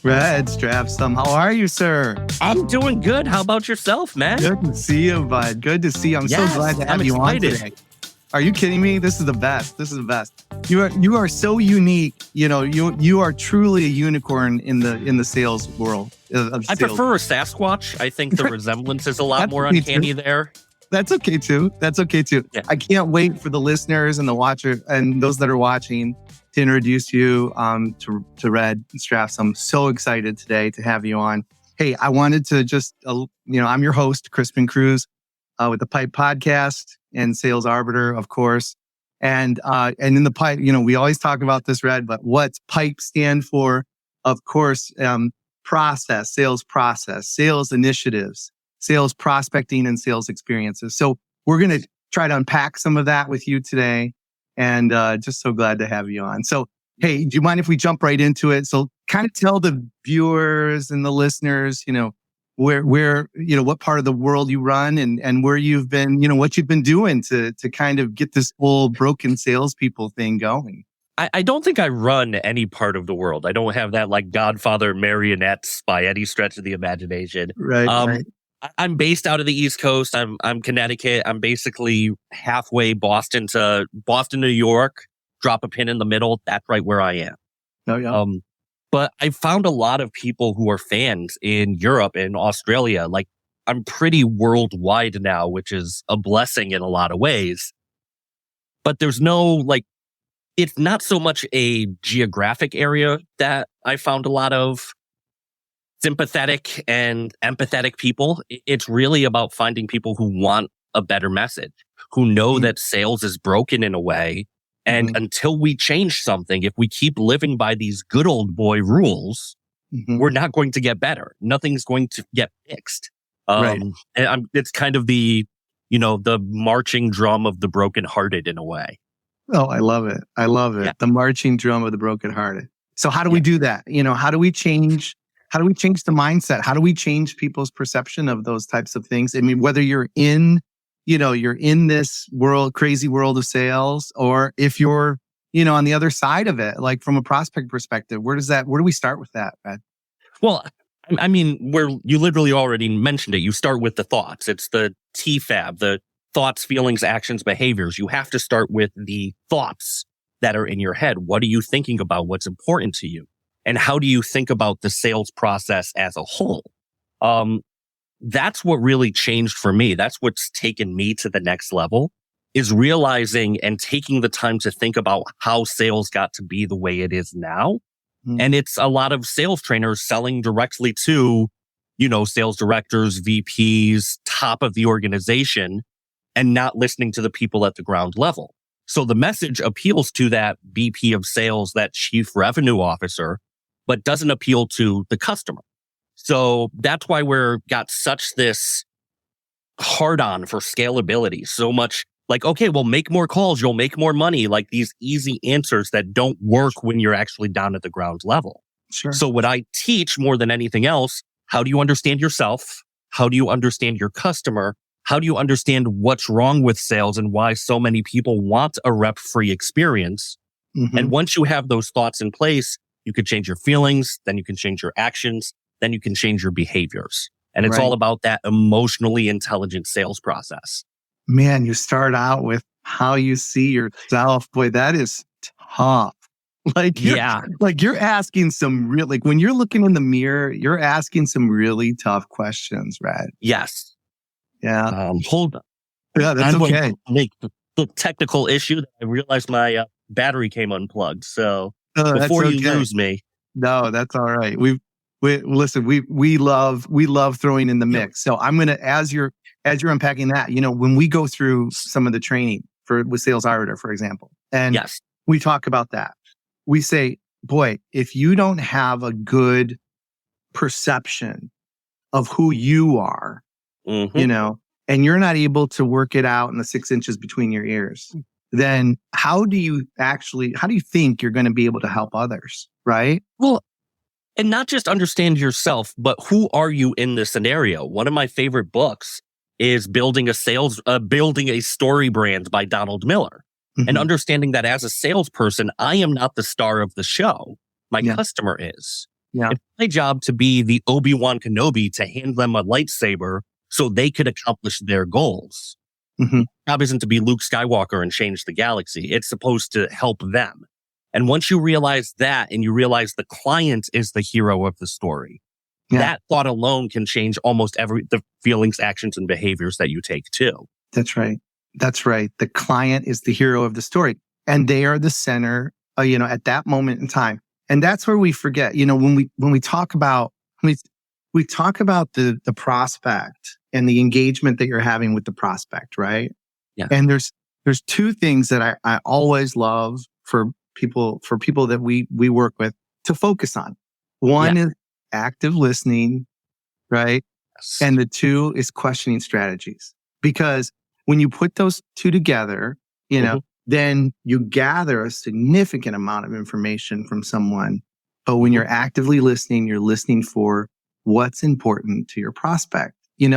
Red Stafstrom, how are you, sir? I'm doing good. How about yourself, man? Good to see you, bud. Good to see you. I'm so glad to have you on today. Are you kidding me? This is the best. This is the best. You are so unique. You know, you are truly a unicorn in the sales world. I prefer a Sasquatch. I think the resemblance is a lot more uncanny there. That's okay too. Yeah. I can't wait for the listeners and the watcher and those that are watching to introduce you to Red Stafstrom. I'm so excited today to have you on. Hey, I wanted to just, I'm your host, Crispin Cruz, with the Pipe Podcast and Sales Arbiter, of course. And in the Pipe, we always talk about this, Red, but what's Pipe stand for? Of course, sales process, sales initiatives, sales prospecting, and sales experiences. So we're going to try to unpack some of that with you today. And just so glad to have you on. So, hey, do you mind if we jump right into it? So kind of tell the viewers and the listeners, where what part of the world you run and where you've been, what you've been doing to kind of get this whole broken salespeople thing going. I don't think I run any part of the world. I don't have that like Godfather marionettes by any stretch of the imagination. Right. I'm based out of the East Coast. I'm Connecticut. I'm basically halfway Boston to New York. Drop a pin in the middle. That's right where I am. Oh, yeah. But I found a lot of people who are fans in Europe and Australia. Like, I'm pretty worldwide now, which is a blessing in a lot of ways. But there's no, it's not so much a geographic area that I found a lot of sympathetic and empathetic people. It's really about finding people who want a better message, who know that sales is broken in a way. And until we change something, if we keep living by these good old boy rules, we're not going to get better. Nothing's going to get fixed. And it's kind of the marching drum of the brokenhearted in a way. Oh, I love it. Yeah. The marching drum of the brokenhearted. So how do we do that? How do we change the mindset? How do we change people's perception of those types of things? I mean, whether you're in this crazy world of sales, or if you're, on the other side of it, like from a prospect perspective, where do we start with that, Ed? Well, I mean, you literally already mentioned it. You start with the thoughts. It's the TFAB, the thoughts, feelings, actions, behaviors. You have to start with the thoughts that are in your head. What are you thinking about? What's important to you? And how do you think about the sales process as a whole? That's what really changed for me. That's what's taken me to the next level, is realizing and taking the time to think about how sales got to be the way it is now. And it's a lot of sales trainers selling directly to, sales directors, VPs, top of the organization, and not listening to the people at the ground level. So the message appeals to that VP of sales, that chief revenue officer, but doesn't appeal to the customer. So that's why got such this hard on for scalability. So much like, okay, well, make more calls, you'll make more money. Like these easy answers that don't work when you're actually down at the ground level. Sure. So what I teach more than anything else, how do you understand yourself? How do you understand your customer? How do you understand what's wrong with sales and why so many people want a rep-free experience? And once you have those thoughts in place, you can change your feelings, then you can change your actions, then you can change your behaviors. And it's all about that emotionally intelligent sales process. Man, you start out with how you see yourself. Boy, that is tough. You're asking some when you're looking in the mirror, you're asking some really tough questions, Red. Yes. Yeah. Hold on. Yeah, that's okay. Make the technical issue that I realized my battery came unplugged. So before you lose me. No, that's all right. We love throwing in the mix. So I'm gonna, as you're unpacking that, when we go through some of the training with Sales Arbiter, for example, and we talk about that, we say, boy, if you don't have a good perception of who you are, and you're not able to work it out in the 6 inches between your ears, then how do you think you're going to be able to help others? Right? Well, and not just understand yourself, but who are you in this scenario? One of my favorite books is Building a Story Brand by Donald Miller. And understanding that as a salesperson, I am not the star of the show. My customer is. Yeah. It's my job to be the Obi-Wan Kenobi to hand them a lightsaber so they could accomplish their goals. Mm-hmm. My job isn't to be Luke Skywalker and change the galaxy. It's supposed to help them. And once you realize that and you realize the client is the hero of the story, that thought alone can change almost the feelings, actions, and behaviors that you take too. That's right. That's right. The client is the hero of the story, and they are the center, at that moment in time. And that's where we forget, when we talk about, we talk about the prospect and the engagement that you're having with the prospect, right? Yeah. And there's two things that I always love for people that we work with to focus on. One is active listening, right? Yes. And the two is questioning strategies. Because when you put those two together, then you gather a significant amount of information from someone. But when you're actively listening, you're listening for what's important to your prospect, and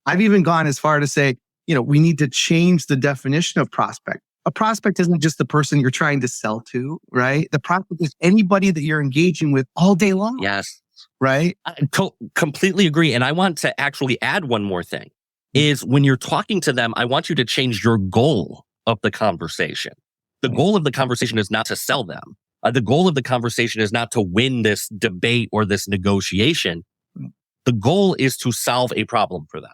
I've even gone as far to say, we need to change the definition of prospect. A prospect isn't just the person you're trying to sell to, right? The prospect is anybody that you're engaging with all day long. Yes. Right? I completely agree. And I want to actually add one more thing is when you're talking to them, I want you to change your goal of the conversation. The goal of the conversation is not to sell them. The goal of the conversation is not to win this debate or this negotiation. The goal is to solve a problem for them.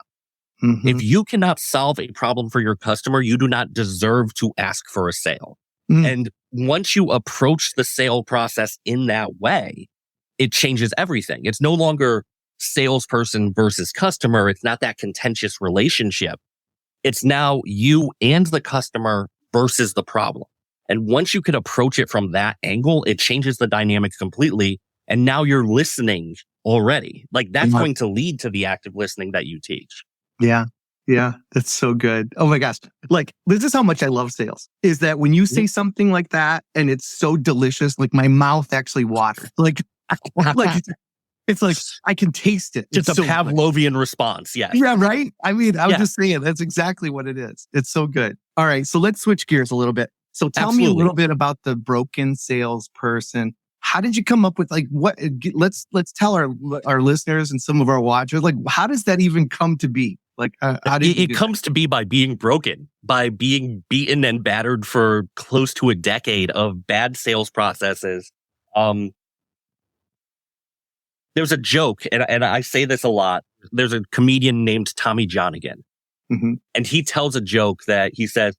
Mm-hmm. If you cannot solve a problem for your customer, you do not deserve to ask for a sale. And once you approach the sale process in that way, it changes everything. It's no longer salesperson versus customer. It's not that contentious relationship. It's now you and the customer versus the problem. And once you can approach it from that angle, it changes the dynamic completely. And now you're listening already. Like that's going to lead to the active listening that you teach. Yeah. Yeah. That's so good. Oh my gosh. Like, this is how much I love sales, is that when you say something like that and it's so delicious, like my mouth actually waters. Like it's like, I can taste it. Just it's a Pavlovian response. Yes. Yeah. Right. I mean, I was just saying, that's exactly what it is. It's so good. All right. So let's switch gears a little bit. So tell me a little bit about the broken salesperson. How did you come up with what? Let's tell our listeners and some of our watchers, how does that even come to be? How did it comes to be by being broken, by being beaten and battered for close to a decade of bad sales processes. There's a joke, and I say this a lot. There's a comedian named Tommy Johnigan, and he tells a joke that he says,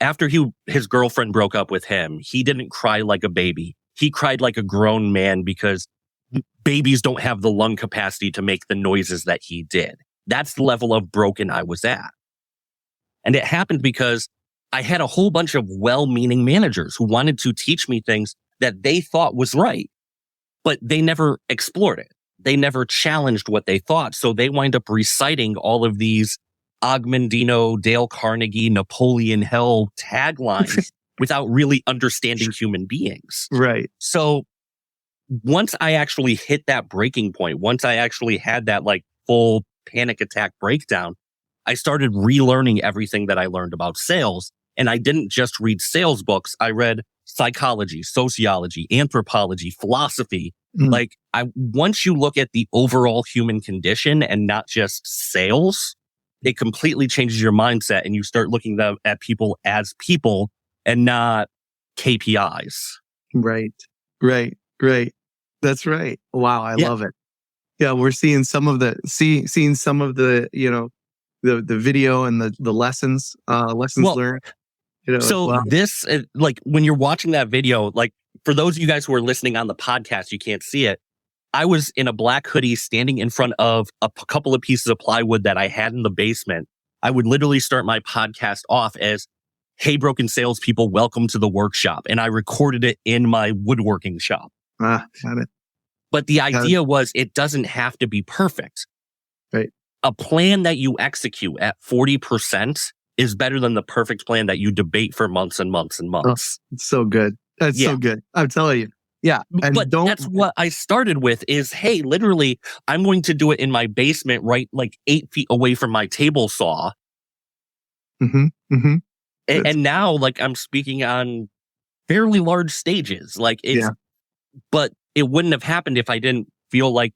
after his girlfriend broke up with him, he didn't cry like a baby. He cried like a grown man because babies don't have the lung capacity to make the noises that he did. That's the level of broken I was at. And it happened because I had a whole bunch of well-meaning managers who wanted to teach me things that they thought was right, but they never explored it. They never challenged what they thought. So they wind up reciting all of these Ogmandino, Dale Carnegie, Napoleon Hill taglines without really understanding human beings. Right. So once I actually hit that breaking point, once I actually had that full panic attack breakdown, I started relearning everything that I learned about sales. And I didn't just read sales books. I read psychology, sociology, anthropology, philosophy. Once you look at the overall human condition and not just sales, it completely changes your mindset and you start looking at people as people and not KPIs. Right. That's right. Wow. I love it. Yeah. We're seeing some of the, the video and the lessons learned. This, when you're watching that video, for those of you guys who are listening on the podcast, you can't see it. I was in a black hoodie standing in front of a couple of pieces of plywood that I had in the basement. I would literally start my podcast off as, "Hey, broken salespeople, welcome to the workshop." And I recorded it in my woodworking shop. Got it. But the idea was it doesn't have to be perfect. Right. A plan that you execute at 40% is better than the perfect plan that you debate for months and months and months. Oh, it's so good. That's so good. I'm telling you. Yeah. And but that's what I started with is, hey, literally, I'm going to do it in my basement, right? 8 feet away from my table saw. And now, I'm speaking on fairly large stages. But it wouldn't have happened if I didn't feel like,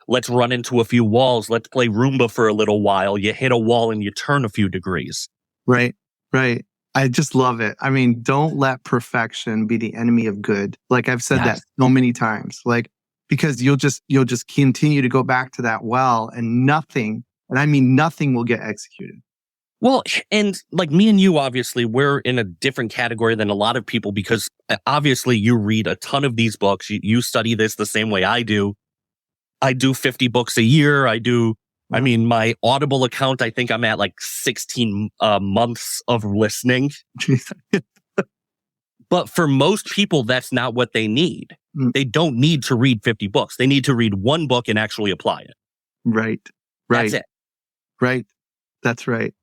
let's run into a few walls. Let's play Roomba for a little while. You hit a wall and you turn a few degrees. Right. Right. I just love it. I mean, don't let perfection be the enemy of good. Like I've said that so many times, like, because you'll just continue to go back to that well and nothing, and I mean, nothing will get executed. Well, and like me and you, obviously, we're in a different category than a lot of people because obviously you read a ton of these books. You study this the same way I do. I do 50 books a year. I mean, my Audible account, I think I'm at like 16 months of listening. But for most people, that's not what they need. They don't need to read 50 books. They need to read one book and actually apply it. Right. That's it. Right. That's right.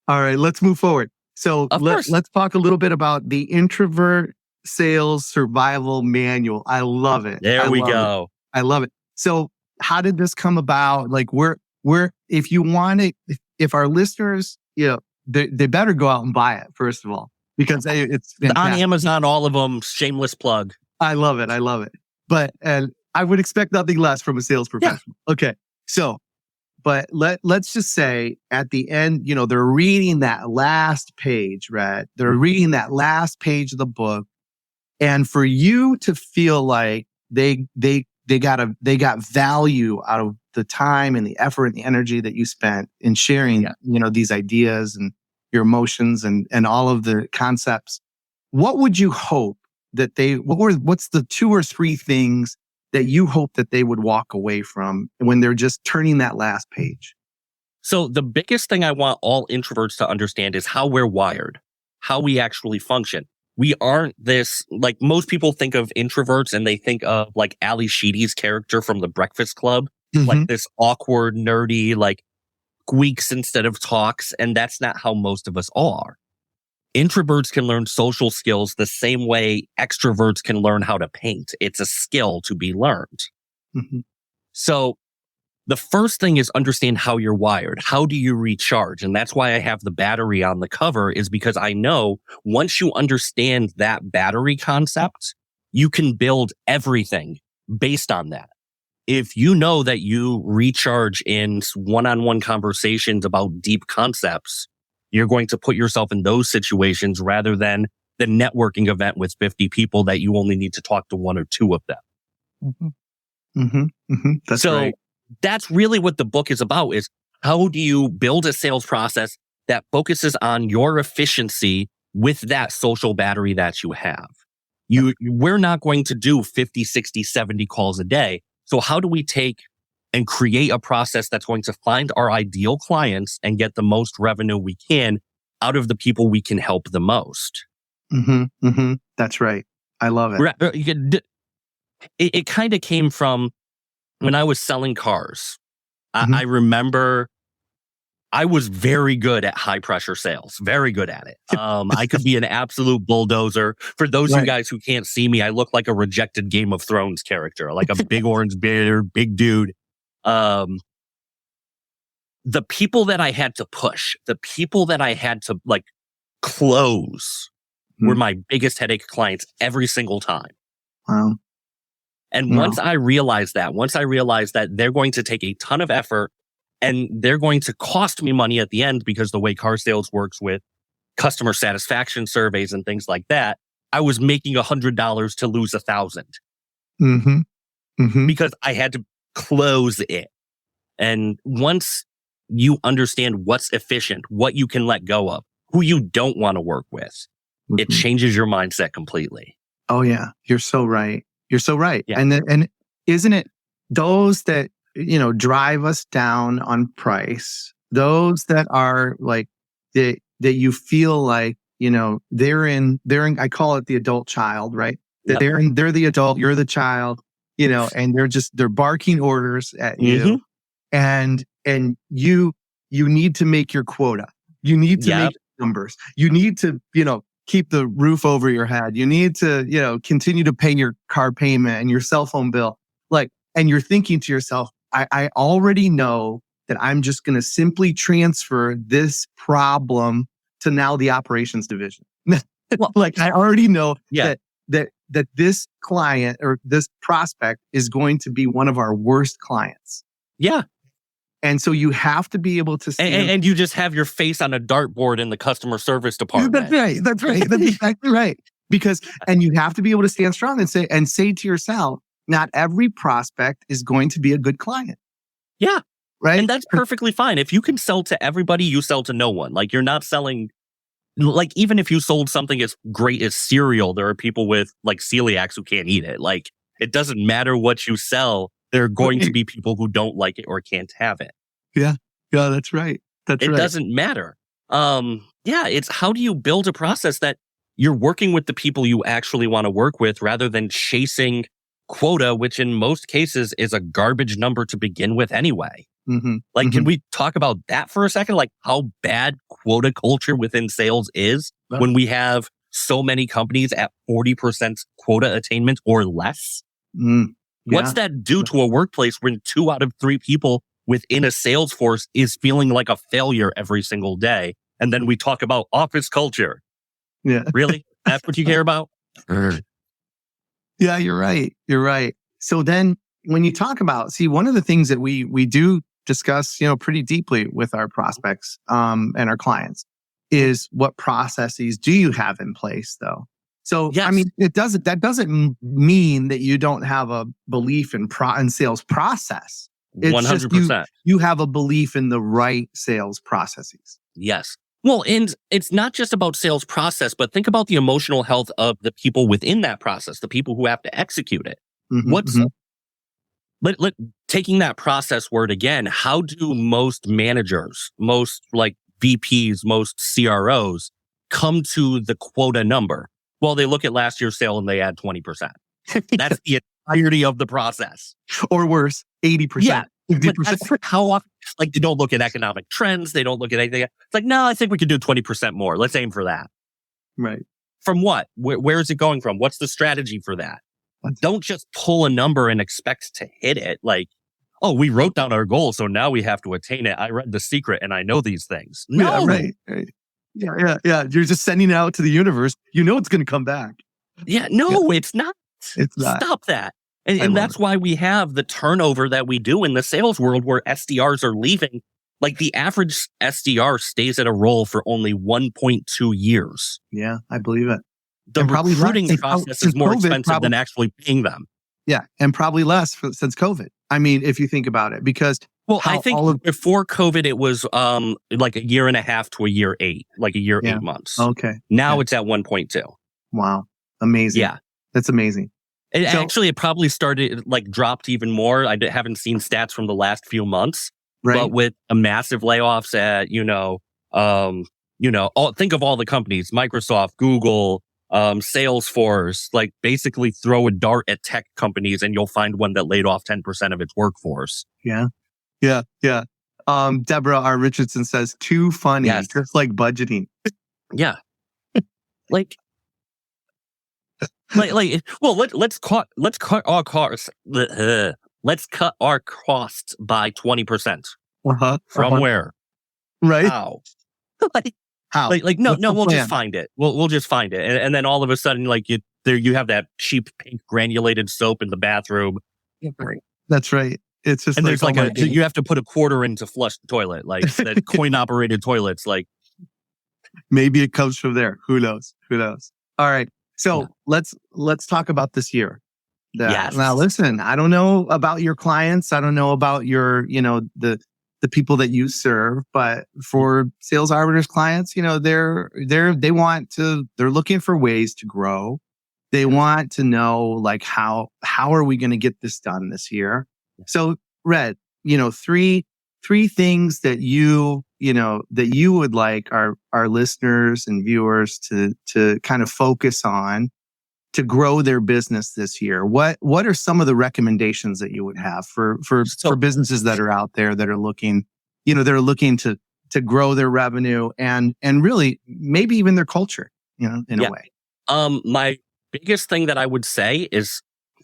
All right, let's move forward. So let's talk a little bit about the Introvert Sales Survival Manual. I love it. There we go. I love it. So how did this come about? Like if you want it, if our listeners, they better go out and buy it, first of all, because it's fantastic. On Amazon, all of them, shameless plug. I love it. But I would expect nothing less from a sales professional. Yeah. Okay. So, but let's just say at the end, they're reading that last page, Red. They're reading that last page of the book. And for you to feel like they got value out of the time and the effort and the energy that you spent in sharing, these ideas and your emotions and all of the concepts, what would you hope that what's the 2 or 3 things that you hope that they would walk away from when they're just turning that last page? So the biggest thing I want all introverts to understand is how we're wired, how we actually function. We aren't this, like most people think of introverts and they think of like Ali Sheedy's character from The Breakfast Club, like this awkward, nerdy, like squeaks instead of talks. And that's not how most of us are. Introverts can learn social skills the same way extroverts can learn how to paint. It's a skill to be learned. So the first thing is understand how you're wired. How do you recharge? And that's why I have the battery on the cover, is because I know once you understand that battery concept, you can build everything based on that. If you know that you recharge in one-on-one conversations about deep concepts, you're going to put yourself in those situations rather than the networking event with 50 people that you only need to talk to 1 or 2 of them. That's right. That's really what the book is about, is how do you build a sales process that focuses on your efficiency with that social battery that you have. We're not going to do 50, 60, 70 calls a day. So how do we take and create a process that's going to find our ideal clients and get the most revenue we can out of the people we can help the most? That's right. I love it. It kind of came from when I was selling cars. I remember I was very good at high pressure sales, very good at it. I could be an absolute bulldozer. For those of you guys who can't see me, I look like a rejected Game of Thrones character, like a big orange beard, big dude. The people that I had to push, the people that I had to like close were my biggest headache clients every single time. Wow. And once I realized that they're going to take a ton of effort and they're going to cost me money at the end, because the way car sales works with customer satisfaction surveys and things like that, I was making $100 to lose $1,000 because I had to close it. And once you understand what's efficient, what you can let go of, who you don't want to work with, it changes your mindset completely. Oh yeah, you're so right. You're so right. Yeah. And isn't it those that, drive us down on price, those that are like, that you feel like, they're in, I call it the adult child, right? That they're the adult, you're the child, and they're barking orders at you. And you need to make your quota. You need to make numbers. You need to, keep the roof over your head. You need to, continue to pay your car payment and your cell phone bill. And you're thinking to yourself, I already know that I'm just going to simply transfer this problem to now the operations division. I already know that that this client or this prospect is going to be one of our worst clients. Yeah. And so you have to be able to stand. And you just have your face on a dartboard in the customer service department. That's right. That's exactly right. And you have to be able to stand strong and say to yourself, not every prospect is going to be a good client. Yeah. Right. And that's perfectly fine. If you can sell to everybody, you sell to no one. Like, you're not selling, like, even if you sold something as great as cereal, there are people with like celiacs who can't eat it. Like, it doesn't matter what you sell. There are going to be people who don't like it or can't have it. Yeah. Yeah, that's right. It doesn't matter. It's how do you build a process that you're working with the people you actually want to work with rather than chasing quota, which in most cases is a garbage number to begin with anyway. Mm-hmm. Can we talk about that for a second? Like, how bad quota culture within sales is when we have so many companies at 40% quota attainment or less? What's that do to a workplace when 2 out of 3 people within a sales force is feeling like a failure every single day? And then we talk about office culture. Yeah. Really? That's what you care about? Yeah, you're right. So then when you talk about, one of the things that we do discuss, pretty deeply with our prospects and our clients is what processes do you have in place though? So, yes. I mean, that doesn't mean that you don't have a belief in sales process. It's 100%. Just you have a belief in the right sales processes. Yes. Well, and it's not just about sales process, but think about the emotional health of the people within that process, the people who have to execute it. Taking that process word again, how do most managers, most like VPs, most CROs come to the quota number? Well, they look at last year's sale and they add 20%. That's the entirety of the process. Or worse, 80%. Yeah. But that's how often, like, they don't look at economic trends. They don't look at anything. It's like, no, I think we could do 20% more. Let's aim for that. Right. From what? Where is it going from? What's the strategy for that? Don't just pull a number and expect to hit it. Like, oh, we wrote down our goal, so now we have to attain it. I read The Secret and I know these things. No. Yeah, right. Yeah. You're just sending it out to the universe. You know it's going to come back. Yeah, no, it's not. It's not. Stop that. And that's why we have the turnover that we do in the sales world where SDRs are leaving. Like, the average SDR stays at a role for only 1.2 years. Yeah, I believe it. The recruiting process is more expensive than actually paying them. Yeah, and probably less since COVID. I mean, if you think about it, because... Well, I think before COVID, it was like a year and a half to a year 8, like a year 8 months. Okay. Now it's at 1.2. Wow. Amazing. Yeah. That's amazing. It probably started, like, dropped even more. I haven't seen stats from the last few months. Right. But with a massive layoffs at, think of all the companies, Microsoft, Google, Salesforce, like, basically throw a dart at tech companies and you'll find one that laid off 10% of its workforce. Yeah. Deborah R. Richardson says, too funny, just like budgeting. Yeah. Let's cut our costs. Let's cut our costs by 20%. From where? Right. How? How? We'll just find it. We'll just find it, and then all of a sudden, like, you have that cheap pink granulated soap in the bathroom. That's right. It's just, and there's you have to put a quarter in to flush the toilet, like the coin operated toilets. Like, maybe it comes from there. Who knows? All right. So let's talk about this year. Yes. Now, listen, I don't know about your clients. I don't know about your, the people that you serve, but for Sales Arbiter's clients, they're looking for ways to grow. They want to know, like, how are we going to get this done this year? So, Red, three things that you would like our listeners and viewers to kind of focus on to grow their business this year. What are some of the recommendations that you would have for businesses that are out there that are looking, to grow their revenue and really maybe even their culture, in a way? My biggest thing that I would say is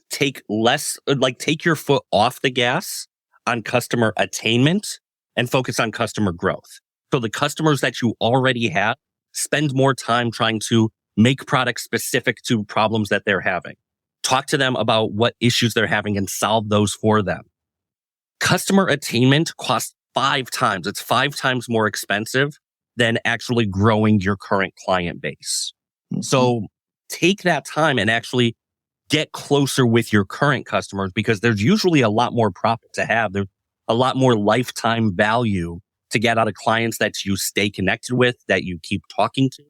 take your foot off the gas on customer attainment and focus on customer growth. So the customers that you already have, spend more time trying to Make products specific to problems that they're having. Talk to them about what issues they're having and solve those for them. Customer attainment costs 5 times. It's 5 times more expensive than actually growing your current client base. Mm-hmm. So take that time and actually get closer with your current customers, because there's usually a lot more profit to have. There's a lot more lifetime value to get out of clients that you stay connected with, that you keep talking to,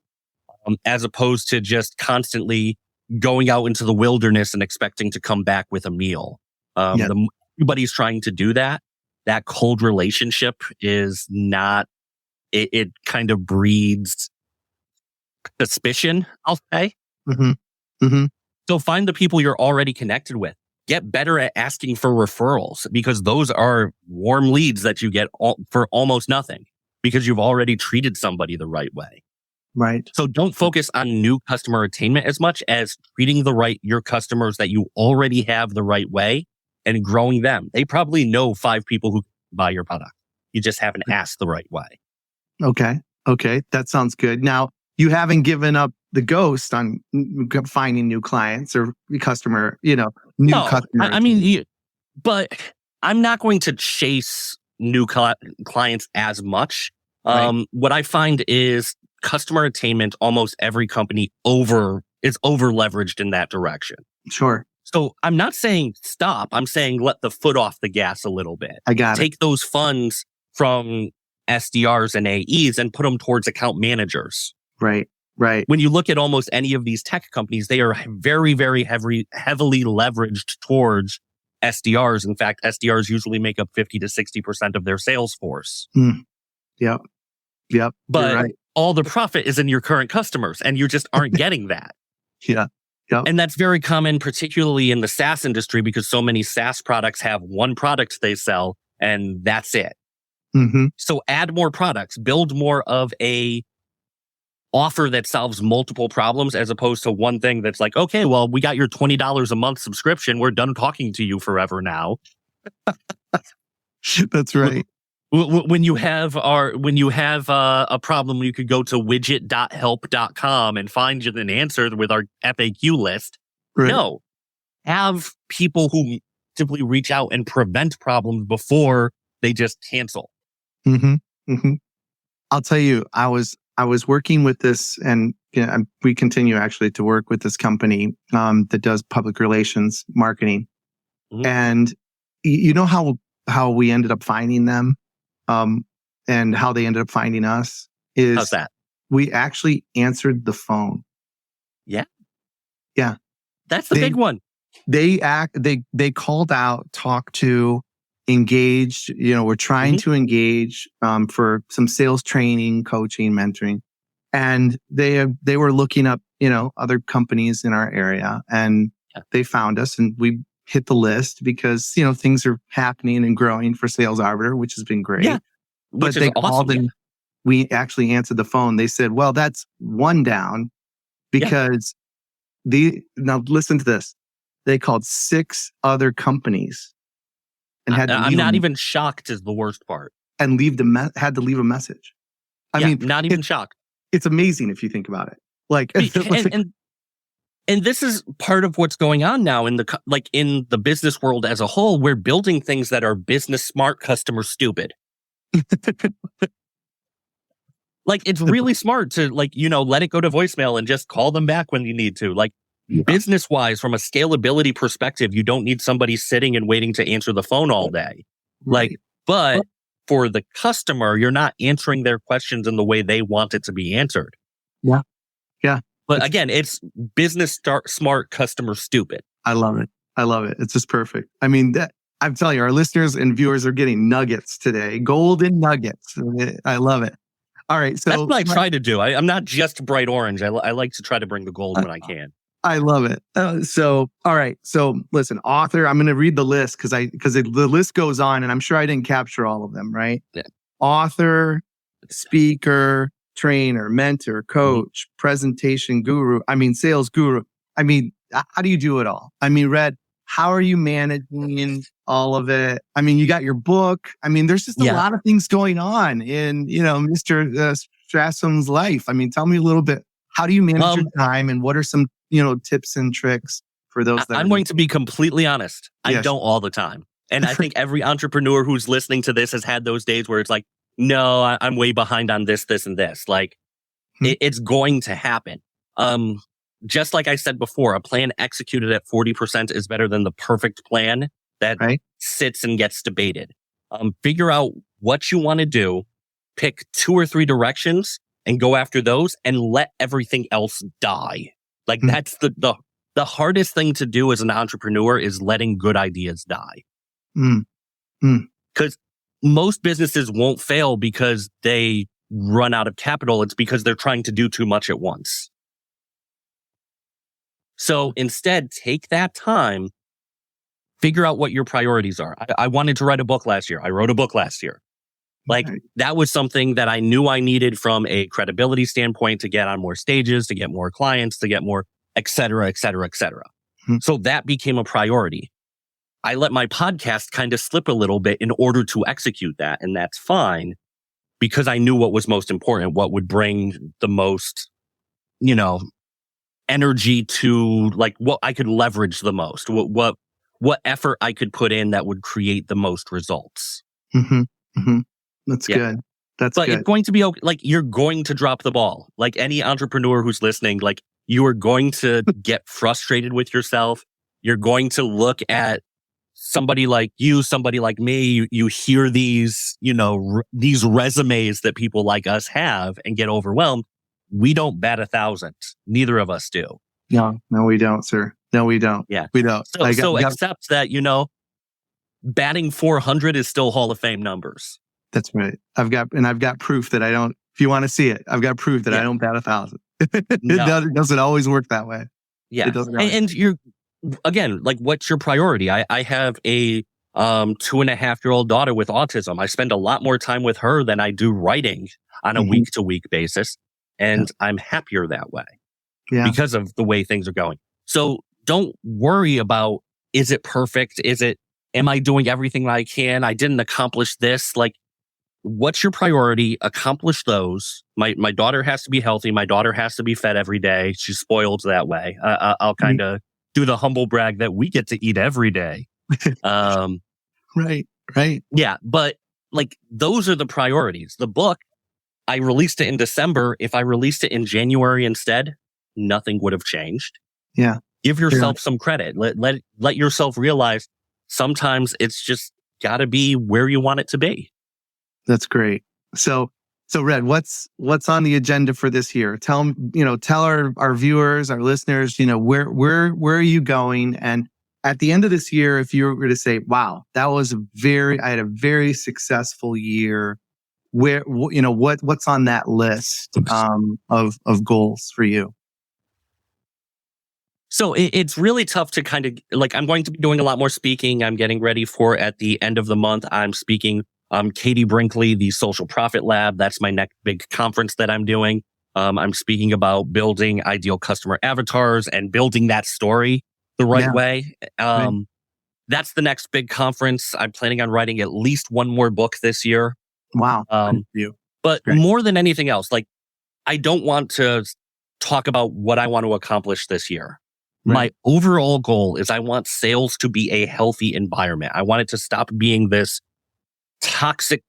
as opposed to just constantly going out into the wilderness and expecting to come back with a meal. Everybody's trying to do that. That cold relationship is not, it kind of breeds suspicion, I'll say. Mm-hmm. Mm-hmm. So find the people you're already connected with. Get better at asking for referrals, because those are warm leads that you get for almost nothing, because you've already treated somebody the right way. Right. So don't focus on new customer attainment as much as treating your customers that you already have the right way and growing them. They probably know 5 people who buy your product. You just haven't asked the right way. Okay. That sounds good. Now, you haven't given up the ghost on finding new clients or customer, new customers. I mean, but I'm not going to chase new clients as much. Right. What I find is customer attainment, almost every company is over leveraged in that direction. Sure. So I'm not saying stop. I'm saying let the foot off the gas a little bit. I got it. Take those funds from SDRs and AEs and put them towards account managers. Right. When you look at almost any of these tech companies, they are very, very heavily leveraged towards SDRs. In fact, SDRs usually make up 50 to 60% of their sales force. Yep. But all the profit is in your current customers, and you just aren't getting that. Yeah. Yep. And that's very common, particularly in the SaaS industry, because so many SaaS products have one product they sell, and that's it. Mm-hmm. So add more products, build more of a offer that solves multiple problems, as opposed to one thing that's like, okay, well, we got your $20 a month subscription. We're done talking to you forever now. That's right. When you have a problem, you could go to widget.help.com and find an answer with our FAQ list. Right. No, have people who simply reach out and prevent problems before they just cancel. Mm-hmm. Mm-hmm. I'll tell you, I was working with this, and we continue actually to work with this company that does public relations marketing. Mm-hmm. And you know how we ended up finding them, and how they ended up finding us is how's that? We actually answered the phone. Yeah. Yeah. That's the big one. They called out, talked to, engaged, we're trying to engage for some sales training, coaching, mentoring. And they were looking up, other companies in our area, and they found us, and we hit the list because, things are happening and growing for Sales Arbiter, which has been great. Yeah. But they called and we actually answered the phone. They said, well, that's one down because now listen to this. They called 6 other companies and had to I'm not even shocked is the worst part. And had to leave a message. I mean, not even shocked. It's amazing if you think about it. Like, and this is part of what's going on now in the business world as a whole. We're building things that are business smart, customer stupid. Like, it's really smart to let it go to voicemail and just call them back when you need to. Like, business wise, from a scalability perspective, you don't need somebody sitting and waiting to answer the phone all day. Right. But for the customer, you're not answering their questions in the way they want it to be answered. Yeah. Yeah. But again, it's business smart, customer stupid. I love it. It's just perfect. I mean, I'm telling you, our listeners and viewers are getting nuggets today, golden nuggets. I love it. All right. So that's what I try to do. I'm not just bright orange. I like to try to bring the gold when I can. I love it. All right. So listen, author, I'm going to read the list because the list goes on, and I'm sure I didn't capture all of them, right? Yeah. Author, speaker, trainer, mentor, coach, presentation guru. I mean, sales guru. I mean, how do you do it all? I mean, Red, how are you managing all of it? I mean, you got your book. I mean, there's just a lot of things going on in, Mr. Stafstrom's life. I mean, tell me a little bit How do you manage your time, and what are some, tips and tricks for those that I'm going to be completely honest. I don't all the time. And I think every entrepreneur who's listening to this has had those days where it's like, no, I'm way behind on this, and this. Like, it's going to happen. Just like I said before, a plan executed at 40% is better than the perfect plan that sits and gets debated. Figure out what you want to do, pick 2 or 3 directions and go after those, and let everything else die. Like that's the hardest thing to do as an entrepreneur is letting good ideas die. Because most businesses won't fail because they run out of capital. It's because they're trying to do too much at once. So instead, take that time, figure out what your priorities are. I wanted to write a book last year. I wrote a book last year. Like that was something that I knew I needed from a credibility standpoint to get on more stages, to get more clients, to get more, et cetera, et cetera, et cetera. So that became a priority. I let my podcast kind of slip a little bit in order to execute that. And that's fine because I knew what was most important, what would bring the most, energy to, like, what I could leverage the most, what effort I could put in that would create the most results. That's good. But it's going to be okay. Like, you're going to drop the ball. Like any entrepreneur who's listening, like, you are going to get frustrated with yourself. You're going to look at somebody like you, somebody like me. You hear these, these resumes that people like us have and get overwhelmed. We don't bat 1,000. Neither of us do. No, we don't, sir. No, we don't. Yeah. We don't. So accept that, batting 400 is still Hall of Fame numbers. That's right. I've got proof that I don't, if you want to see it, I've got proof that I don't bat 1,000. It doesn't always work that way. Yeah. And you're, again, like, what's your priority? I have a 2.5-year-old daughter with autism. I spend a lot more time with her than I do writing on a week-to-week basis. And I'm happier that way because of the way things are going. So don't worry about, is it perfect? Am I doing everything I can? I didn't accomplish this. Like, what's your priority? Accomplish those. My daughter has to be healthy. My daughter has to be fed every day. She's spoiled that way. I'll kind of do the humble brag that we get to eat every day. Right. Yeah. But like, those are the priorities. The book, I released it in December. If I released it in January instead, nothing would have changed. Yeah. Give yourself some credit. Let yourself realize sometimes it's just got to be where you want it to be. That's great. So Red, what's on the agenda for this year? Tell our viewers, our listeners, where are you going? And at the end of this year, if you were to say, wow, I had a very successful year. Where, what's on that list of goals for you? So it's really tough to kind of, like, I'm going to be doing a lot more speaking. I'm getting ready for, at the end of the month, I'm speaking Katie Brinkley, the Social Profit Lab. That's my next big conference that I'm doing. I'm speaking about building ideal customer avatars and building that story the right way. That's the next big conference. I'm planning on writing at least one more book this year. Wow. But more than anything else, like, I don't want to talk about what I want to accomplish this year. My overall goal is I want sales to be a healthy environment. I want it to stop being this toxic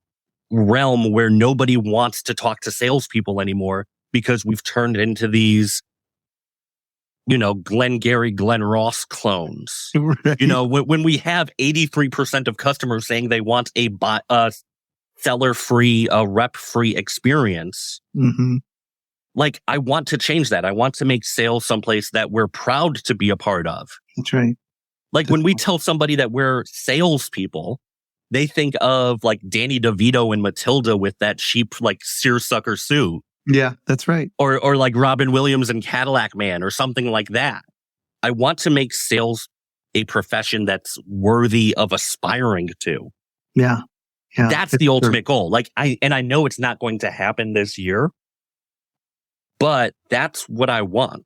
realm where nobody wants to talk to salespeople anymore because we've turned into these, Glenn Gary, Glenn Ross clones. When we have 83% of customers saying they want a seller-free, rep-free experience. Like, I want to change that. I want to make sales someplace that we're proud to be a part of. That's right. Like, when we tell somebody that we're salespeople, they think of, like, Danny DeVito and Matilda with that cheap, like, seersucker suit. Yeah, that's right. Or like Robin Williams and Cadillac Man or something like that. I want to make sales a profession that's worthy of aspiring to. Yeah. That's the ultimate goal. Like, I know it's not going to happen this year, but that's what I want.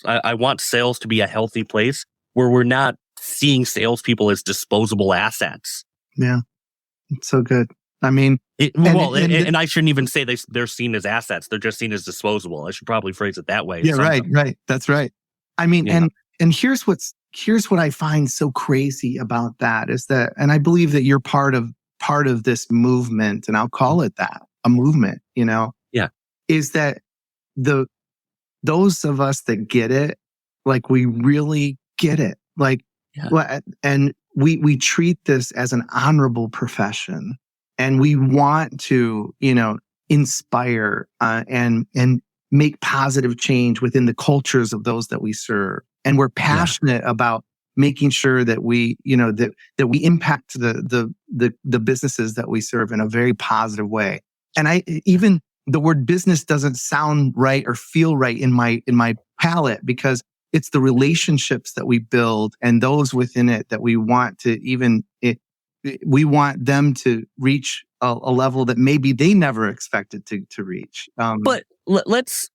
I want sales to be a healthy place where we're not seeing salespeople as disposable assets. Yeah. It's so good. I mean, and I shouldn't even say they're seen as assets. They're just seen as disposable. I should probably phrase it that way. Yeah, right. That's right. I mean, and here's what I find so crazy about that is that, and I believe that you're part of this movement, and I'll call it that, a movement, Yeah. is that those of us that get it, like we really get it. Like, and we treat this as an honorable profession, and we want to, inspire and make positive change within the cultures of those that we serve. And we're passionate about making sure that we, that we impact the businesses that we serve in a very positive way. And even the word business doesn't sound right or feel right in my palate, because it's the relationships that we build and those within it that we want to we want them to reach a level that maybe they never expected to reach. But let's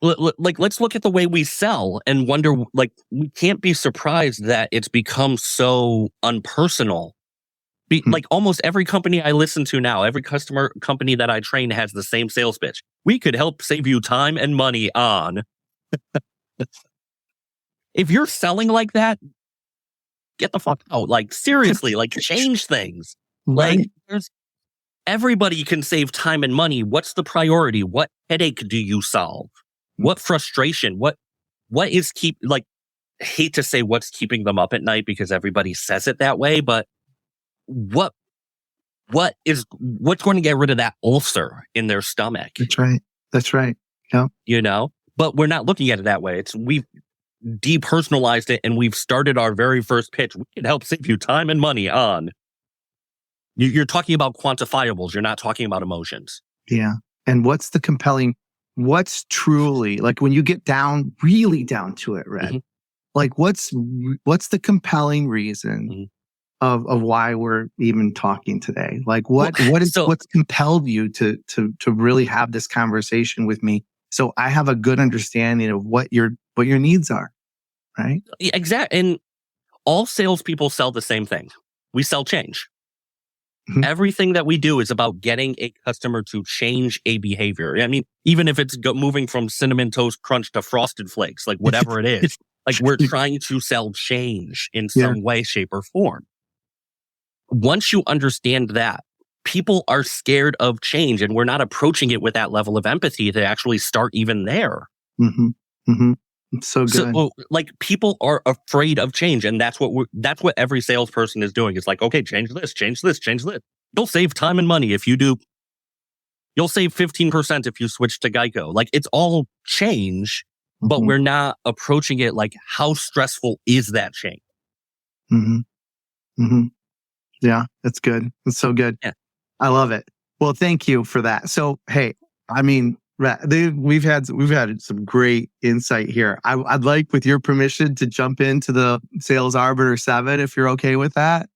look at the way we sell and wonder, like, we can't be surprised that it's become so unpersonal. Like almost every company I listen to now, every customer company that I train has the same sales pitch. We could help save you time and money on. If you're selling like that, get the fuck out. Like, seriously, like, change things. Right. Like, everybody can save time and money. What's the priority? What headache do you solve? What frustration? What is I hate to say what's keeping them up at night, because everybody says it that way, but what's going to get rid of that ulcer in their stomach? That's right. Yeah. But we're not looking at it that way. We've depersonalized it, and we've started our very first pitch. We can help save you time and money on. You're talking about quantifiables. You're not talking about emotions. Yeah. And what's truly, like, when you get really down to it, Red, like what's the compelling reason of why we're even talking today? Like what's compelled you to really have this conversation with me, so I have a good understanding of what your needs are, right? Exactly. And all salespeople sell the same thing. We sell change. Everything that we do is about getting a customer to change a behavior. I mean, even if it's moving from Cinnamon Toast Crunch to Frosted Flakes, like whatever it is, like, we're trying to sell change in some way, shape, or form. Once you understand that, people are scared of change, and we're not approaching it with that level of empathy to actually start even there. It's so good. So, like, people are afraid of change, and that's what every salesperson is doing. It's like, okay, change this. You'll save time and money if you do. You'll save 15% if you switch to Geico. Like, it's all change, but we're not approaching it like, how stressful is that change? Yeah, that's good. That's so good. Yeah. I love it. Well, thank you for that. So, hey, I mean, we've had some great insight here. I'd like, with your permission, to jump into the Sales Arbiter 7, if you're okay with that.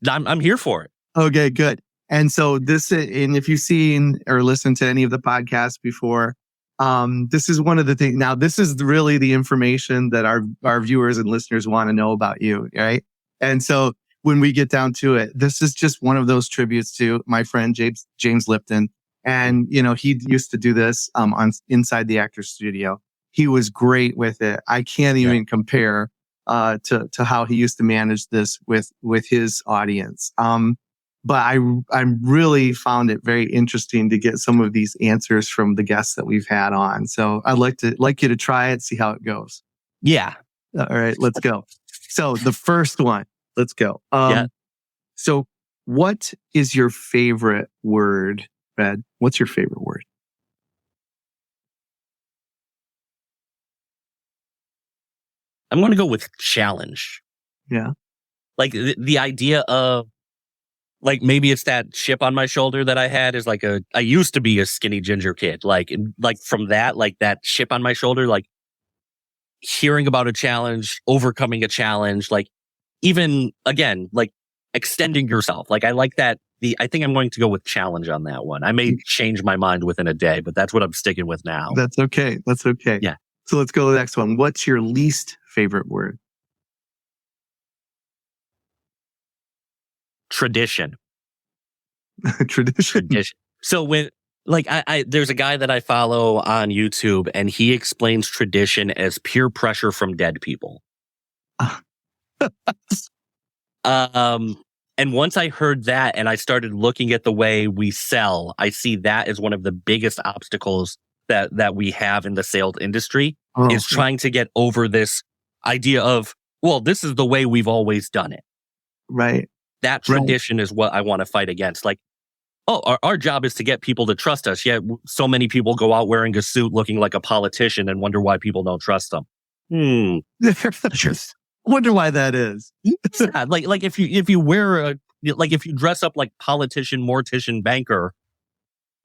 I'm here for it. Okay, good. And so and if you've seen or listened to any of the podcasts before, this is one of the things. Now, this is really the information that our viewers and listeners want to know about you, right? And so when we get down to it, this is just one of those tributes to my friend James Lipton. And, he used to do this on Inside the Actor's Studio. He was great with it. I can't even compare to how he used to manage this with his audience. But I really found it very interesting to get some of these answers from the guests that we've had on. So I'd like you to try it, see how it goes. Yeah. All right, let's go. So the first one, let's go. So what is your favorite word, Red? What's your favorite word? I'm going to go with challenge. Yeah. Like, the idea of, like, maybe it's that chip on my shoulder that I had is like I used to be a skinny ginger kid. Like from that, like, that chip on my shoulder, like, hearing about a challenge, overcoming a challenge, like, even, again, like, extending yourself. Like, I like that. I think I'm going to go with challenge on that one. I may change my mind within a day, but that's what I'm sticking with now. That's okay. Yeah. So let's go to the next one. What's your least favorite word? Tradition. Tradition. So there's a guy that I follow on YouTube, and he explains tradition as peer pressure from dead people. And once I heard that and I started looking at the way we sell, I see that as one of the biggest obstacles that we have in the sales industry is trying to get over this idea of, well, this is the way we've always done it. Right. That tradition is what I want to fight against. Like, our job is to get people to trust us. Yet so many people go out wearing a suit looking like a politician and wonder why people don't trust them. Wonder why that is. Yeah, like if you wear if you dress up like politician, mortician, banker,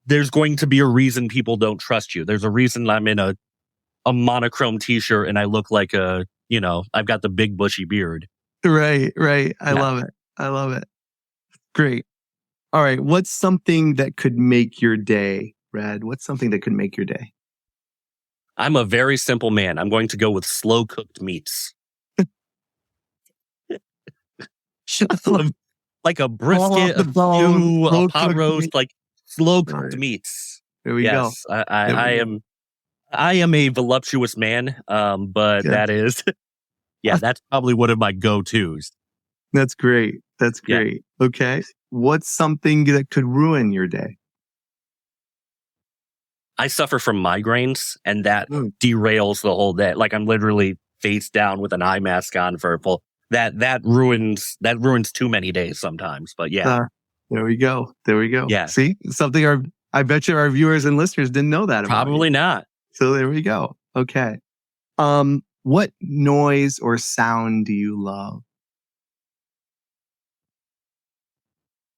there's going to be a reason people don't trust you. There's a reason I'm in a monochrome t-shirt and I look like I've got the big bushy beard. Right. I love it. Great. All right. What's something that could make your day, Red? What's something that could make your day? I'm a very simple man. I'm going to go with slow cooked meats. Like a brisket, a stew, a pot roast, like slow cooked meats. There we go. I am a voluptuous man, but that is, that's probably one of my go-tos. That's great. Yeah. Okay. What's something that could ruin your day? I suffer from migraines, and that derails the whole day. Like I'm literally face down with an eye mask on for a full. That ruins too many days sometimes. But yeah, there we go. Yeah. See, something I bet you our viewers and listeners didn't know that about. Probably not. So there we go. Okay. What noise or sound do you love?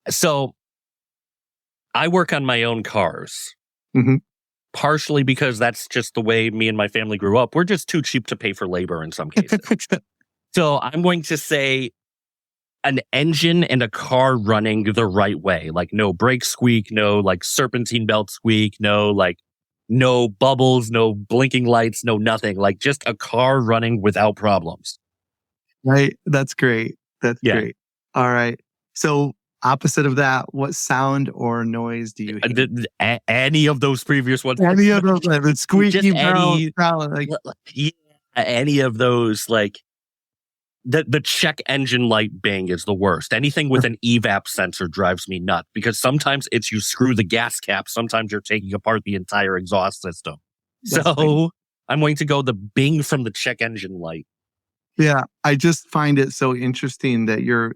So I work on my own cars. Mm-hmm. Partially because that's just the way me and my family grew up. We're just too cheap to pay for labor in some cases. So I'm going to say an engine and a car running the right way. Like no brake squeak, no like serpentine belt squeak, no bubbles, no blinking lights, no nothing. Like just a car running without problems. Right. That's great. Great. All right. So opposite of that, what sound or noise do you hate? Any of those previous ones. Any of those, like, squeaky barrel, like any of those, like the check engine light bang is the worst. Anything with an evap sensor drives me nuts because sometimes it's you screw the gas cap. Sometimes you're taking apart the entire exhaust system. I'm going to go the bing from the check engine light. Yeah. I just find it so interesting that you're,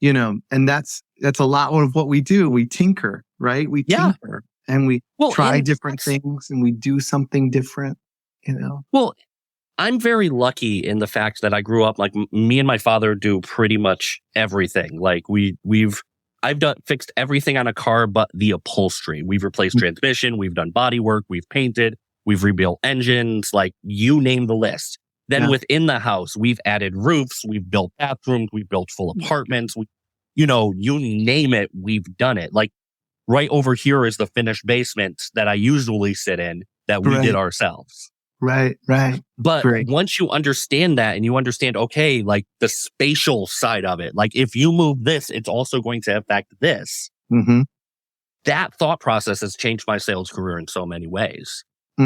and that's a lot of what we do. We tinker, right? We tinker and we try different things and we do something different, Well, I'm very lucky in the fact that I grew up, like me and my father do pretty much everything. Like I've fixed everything on a car but the upholstery. We've replaced transmission, we've done body work, we've painted, we've rebuilt engines, like you name the list. Then within the house, we've added roofs, we've built bathrooms, we've built full apartments. You name it, we've done it. Like right over here is the finished basement that I usually sit in that we did ourselves. Right. But once you understand that and you understand, okay, like the spatial side of it, like if you move this, it's also going to affect this. Mm-hmm. That thought process has changed my sales career in so many ways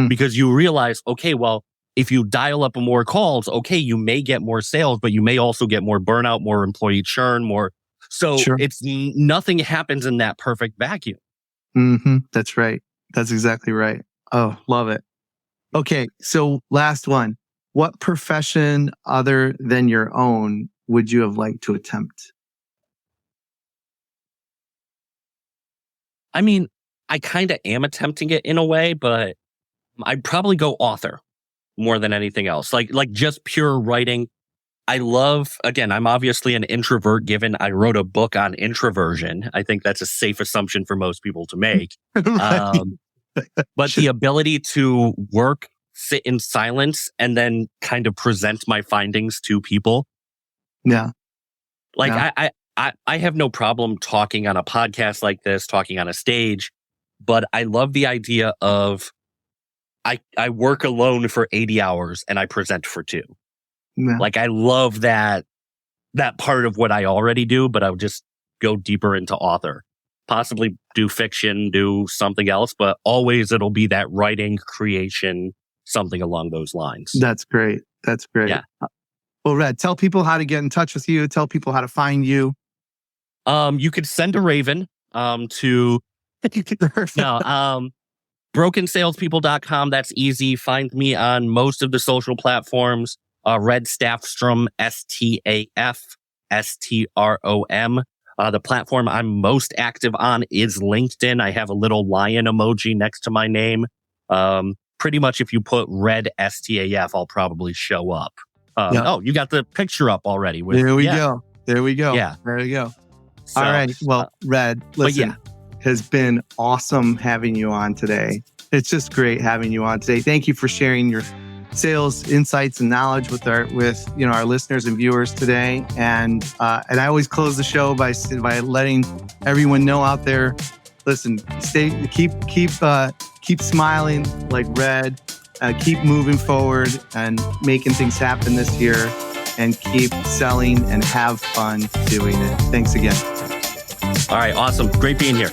because you realize, okay, well, if you dial up more calls, okay, you may get more sales, but you may also get more burnout, more employee churn, more. So it's nothing happens in that perfect vacuum. Mm-hmm. That's right. That's exactly right. Oh, love it. Okay. So last one, what profession other than your own would you have liked to attempt? I mean, I kind of am attempting it in a way, but I'd probably go author more than anything else. Like just pure writing. I love, again, I'm obviously an introvert given I wrote a book on introversion. I think that's a safe assumption for most people to make. But the ability to work, sit in silence, and then kind of present my findings to people. Yeah. Like I have no problem talking on a podcast like this, talking on a stage, but I love the idea of I work alone for 80 hours and I present for 2. Yeah. Like I love that part of what I already do, but I would just go deeper into author. possibly do fiction, do something else, but always it'll be that writing, creation, something along those lines. That's great. That's great. Yeah. Well, Red, tell people how to get in touch with you. Tell people how to find you. You could send a raven to brokensalespeople.com. That's easy. Find me on most of the social platforms. Red Stafstrom, STAFSTROM. The platform I'm most active on is LinkedIn. I have a little lion emoji next to my name. Pretty much if you put Red STAF, I'll probably show up. Oh, you got the picture up already. There we go. There we go. Yeah. There we go. So, all right. Well, Red, listen, has been awesome having you on today. It's just great having you on today. Thank you for sharing your sales insights and knowledge with our listeners and viewers today. And I always close the show by letting everyone know out there, listen, keep smiling like Red, keep moving forward and making things happen this year, and keep selling and have fun doing it. Thanks again. All right. Awesome. Great being here.